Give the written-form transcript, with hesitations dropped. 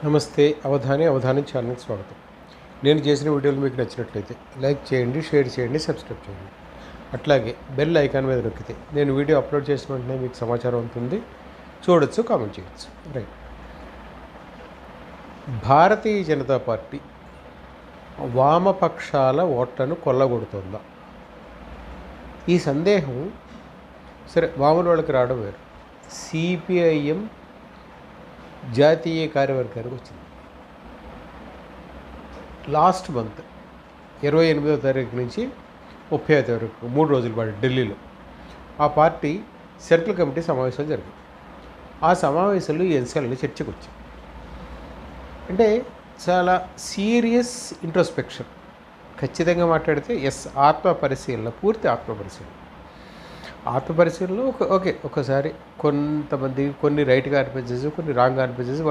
నమస్తే అవధాని ఛానల్కి స్వాగతం. నేను చేసిన వీడియోలు మీకు నచ్చినట్లయితే లైక్ చేయండి, షేర్ చేయండి, సబ్స్క్రైబ్ చేయండి. అట్లాగే బెల్ ఐకాన్ మీద నొక్కితే నేను వీడియో అప్లోడ్ చేసిన వెంటనే మీకు సమాచారం ఉంటుంది, చూడొచ్చు, కామెంట్ చేయొచ్చు. రైట్. భారతీయ జనతా పార్టీ వామపక్షాల ఓట్లను కొల్లగొడుతుందా? ఈ సందేహం సరే వాముల వాళ్ళకి రావడం వేరు. సిపిఐఎం జాతీయ కార్యవర్గానికి వచ్చింది. లాస్ట్ మంత్ 28వ తారీఖు నుంచి 30వ తారీఖు 3 రోజుల పాటు ఢిల్లీలో ఆ పార్టీ సెంట్రల్ కమిటీ సమావేశాలు జరిగాయి. ఆ సమావేశాలు ఈ అంశాలను చర్చకు వచ్చాయి. అంటే చాలా సీరియస్ ఇంట్రోస్పెక్షన్. ఖచ్చితంగా మాట్లాడితే ఆత్మపరిశీలన, పూర్తి ఆత్మపరిశీలనలో ఒకసారి కొంతమంది కొన్ని రైట్గా అనిపించేసి, కొన్ని రాంగ్గా అనిపించేసి